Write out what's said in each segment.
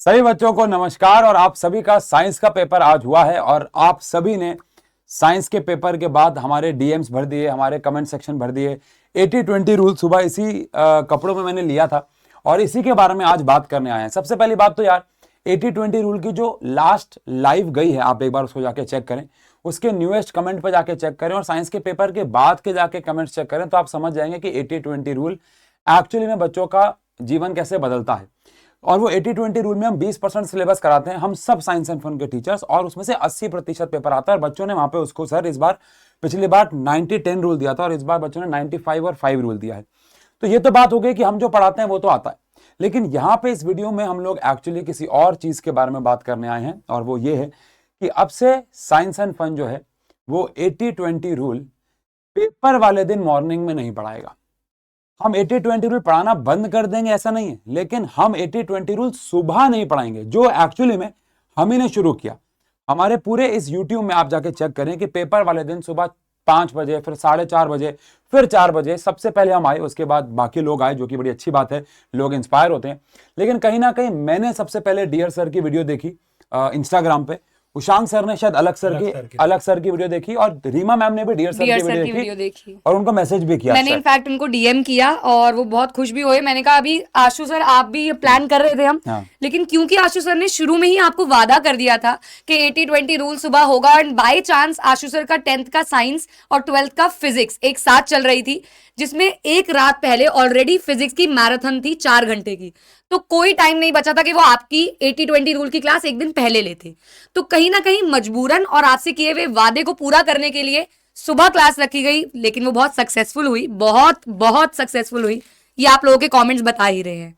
सभी बच्चों को नमस्कार। और आप सभी का साइंस का पेपर आज हुआ है और आप सभी ने साइंस के पेपर के बाद हमारे डीएम्स भर दिए, हमारे कमेंट सेक्शन भर दिए। 80-20 रूल सुबह इसी कपड़ों में मैंने लिया था और इसी के बारे में आज बात करने आए हैं। सबसे पहली बात तो यार 80-20 रूल की जो लास्ट लाइव गई है, आप एक बार उसको जाके चेक करें, उसके न्यूएस्ट कमेंट पर जाके चेक करें और साइंस के पेपर के बाद के जाके कमेंट्स चेक करें, तो आप समझ जाएंगे कि 80-20 रूल एक्चुअली में बच्चों का जीवन कैसे बदलता है। और वो 80-20 रूल में हम 20% सिलेबस कराते हैं, हम सब साइंस एंड फन के टीचर्स, और उसमें से 80% पेपर आता है। और बच्चों ने वहां पे उसको सर इस बार, पिछली बार 90-10 रूल दिया था और इस बार बच्चों ने 95 और 5 रूल दिया है। तो ये तो बात हो गई कि हम जो पढ़ाते हैं वो तो आता है, लेकिन यहाँ पे इस वीडियो में हम लोग एक्चुअली किसी और चीज के बारे में बात करने आए हैं, और वो ये है कि अब से साइंस एंड फन जो है वो 80-20 रूल पेपर वाले दिन मॉर्निंग में नहीं पढ़ाएगा। हम 80-20 रूल पढ़ाना बंद कर देंगे ऐसा नहीं है, लेकिन हम 80-20 रूल सुबह नहीं पढ़ाएंगे, जो एक्चुअली में हम ही ने शुरू किया। हमारे पूरे इस YouTube में आप जाके चेक करें कि पेपर वाले दिन सुबह 5 बजे, फिर 4:30 बजे, फिर 4 बजे सबसे पहले हम आए, उसके बाद बाकी लोग आए, जो कि बड़ी अच्छी बात है, लोग इंस्पायर होते हैं। लेकिन कहीं ना कहीं मैंने सबसे पहले डियर सर की वीडियो देखी इंस्टाग्राम पे, उशांक सर ने शायद अलग सर की वीडियो देखी, और रीमा मैम ने भी डियर सर की वीडियो देखी और उनको मैसेज भी किया। मैंने इनफैक्ट उनको डीएम किया और वो बहुत खुश भी हुए। मैंने कहा अभी आशु सर आप भी ये प्लान कर रहे थे हम, लेकिन क्योंकि आशु सर ने शुरू में ही आपको वादा कर दिया था कि 80-20 रूल सुबह होगा, और बाय चांस आशु सर का 10th का साइंस और 12th का फिजिक्स एक साथ चल रही थी, जिसमें एक रात पहले ऑलरेडी फिजिक्स की मैराथन थी 4 घंटे की, तो कोई टाइम नहीं बचा था कि वो आपकी 80-20 रूल की क्लास एक दिन पहले लेते। तो कहीं ना कहीं मजबूरन और आपसे किए हुए वादे को पूरा करने के लिए सुबह क्लास रखी गई, लेकिन वो बहुत सक्सेसफुल हुई, बहुत बहुत सक्सेसफुल हुई, ये आप लोगों के कमेंट्स बता ही रहे हैं।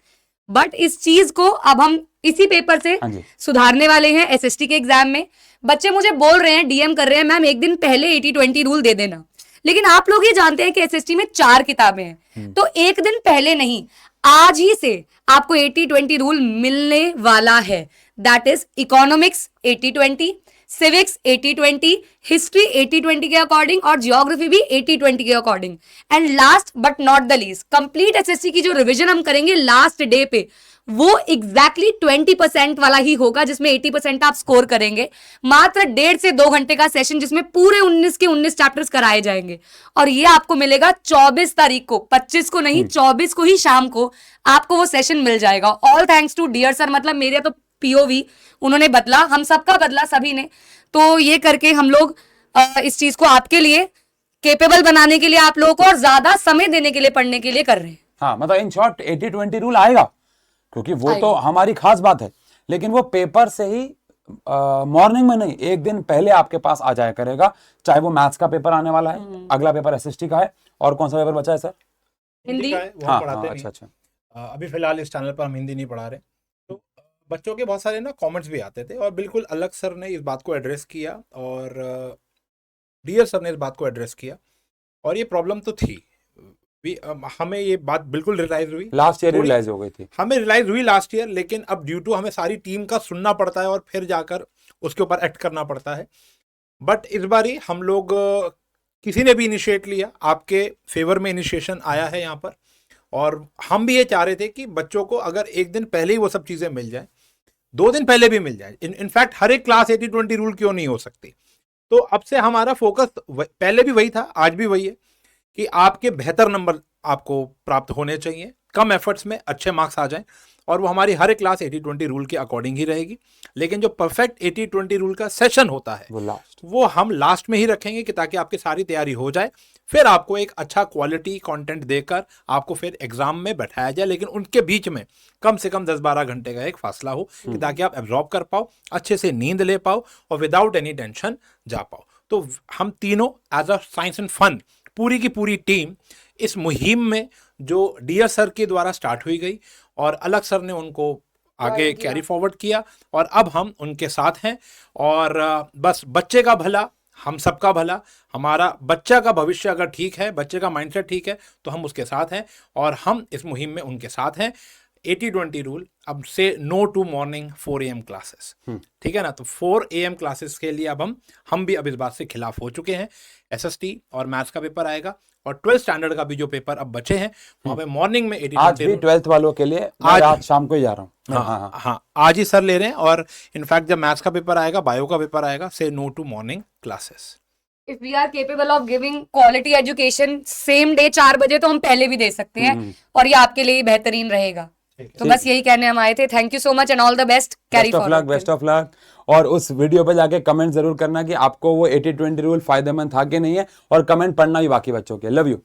बट इस चीज को अब हम इसी पेपर से सुधारने वाले हैं। एसएसटी के एग्जाम में बच्चे मुझे बोल रहे हैं, डीएम कर रहे हैं, मैम एक दिन पहले 80-20 रूल दे देना। लेकिन आप लोग ये जानते हैं कि एसएसटी में 4 किताबें हैं, तो एक दिन पहले नहीं, आज ही से आपको 80-20 रूल मिलने वाला है। That is economics 80-20, civics 80-20, history 80-20 के अकॉर्डिंग, और जियोग्राफी भी 80-20 के according. And last but not the least, complete SSC की जो रिवीजन हम करेंगे लास्ट डे पे, वो एग्जैक्टली 20% वाला ही होगा, जिसमें 80% आप स्कोर करेंगे। मात्र 1.5 से 2 घंटे का सेशन, जिसमें पूरे 19 के 19 चैप्टर्स कराए जाएंगे, और ये आपको मिलेगा 24 तारीख को, 25 को नहीं, 24 को ही शाम को आपको वो सेशन मिल जाएगा। All thanks to dear sir, मतलब मेरे तो पीओवी उन्होंने बदला, हम सबका बदला सभी ने। तो ये करके हम लोग इस चीज को आपके लिए केपेबल बनाने के लिए, आप लोगों को और ज्यादा समय देने के लिए, पढ़ने के लिए कर रहे हैं। हाँ, मतलब इन शॉर्ट 80-20 रूल आएगा, क्योंकि वो तो हमारी खास बात है, लेकिन वो पेपर से ही मॉर्निंग में नहीं, एक दिन पहले आपके पास आ जाया करेगा। चाहे वो मैथ्स का पेपर आने वाला है, अगला पेपर एसएसटी का है, और कौन सा पेपर बचा है सर? हिंदी का है, वो हाँ, पढ़ाते अच्छा अच्छा। अभी फिलहाल इस चैनल पर हम हिंदी नहीं पढ़ा रहे। तो बच्चों के बहुत सारे ना कमेंट्स भी आते थे, और बिल्कुल अलग सर ने इस बात को एड्रेस किया, और डियर सर ने इस बात को एड्रेस किया, और ये प्रॉब्लम तो थी भी, हमें ये बात बिल्कुल रियलाइज हुई, लास्ट ईयर रियलाइज हो गई थी, हमें रियलाइज हुई लास्ट ईयर, लेकिन अब ड्यू टू हमें सारी टीम का सुनना पड़ता है और फिर जाकर उसके ऊपर एक्ट करना पड़ता है। बट इस बारी हम लोग किसी ने भी इनिशिएट लिया, आपके फेवर में इनिशिएशन आया है यहाँ पर, और हम भी ये चाह रहे थे कि बच्चों को अगर एक दिन पहले ही वो सब चीज़ें मिल जाए, 2 दिन पहले भी मिल जाए, इनफैक्ट हर एक क्लास 80-20 रूल क्यों नहीं हो सकती। तो अब से हमारा फोकस पहले भी वही था, आज भी वही है, कि आपके बेहतर नंबर आपको प्राप्त होने चाहिए, कम एफर्ट्स में अच्छे मार्क्स आ जाएं, और वो हमारी हर एक क्लास 80-20 रूल के अकॉर्डिंग ही रहेगी। लेकिन जो परफेक्ट 80-20 रूल का सेशन होता है वो हम लास्ट में ही रखेंगे, कि ताकि आपकी सारी तैयारी हो जाए, फिर आपको एक अच्छा क्वालिटी कंटेंट देकर आपको फिर एग्जाम में बैठाया जाए। लेकिन उनके बीच में कम से कम 10-12 घंटे का एक फासला हो, कि ताकि आप एब्जॉर्ब कर पाओ, अच्छे से नींद ले पाओ, और विदाउट एनी टेंशन जा पाओ। तो हम तीनों as a science and fun, पूरी की पूरी टीम इस मुहिम में, जो डियर सर के द्वारा स्टार्ट हुई गई और अलग सर ने उनको आगे कैरी फॉरवर्ड किया, और अब हम उनके साथ हैं। और बस बच्चे का भला, हम सबका भला, हमारा बच्चा का भविष्य अगर ठीक है, बच्चे का माइंडसेट ठीक है, तो हम उसके साथ हैं, और हम इस मुहिम में उनके साथ हैं। 80-20 रूल अब से no to morning 4 AM classes, ठीक है ना। तो 4 AM क्लासेस के लिए अब हम भी अब इस बात से खिलाफ हो चुके हैं। एसएसटी और मैथ्स का पेपर आएगा, और 12th स्टैंडर्ड का भी जो पेपर अब बचे हैं वहाँ पे मॉर्निंग में 80-20 आज भी 12th वालों के लिए मैं आज शाम को ही जा रहा हूँ। हाँ, आज ही सर ले रहे हैं। और इनफैक्ट जब मैथ्स का पेपर आएगा, बायो का पेपर आएगा, say no to morning classes. If we are capable of giving quality education same day 4 बजे तो हम पहले भी दे सकते हैं और ये आपके लिए बेहतरीन रहेगा। तो बस यही कहने हम आए थे। Thank you so much and all the best, carry forward. Best of luck. और उस वीडियो पे जाके कमेंट जरूर करना कि आपको वो 80-20 रूल फायदेमंद था कि नहीं है, और कमेंट पढ़ना भी बाकी बच्चों के। Love you.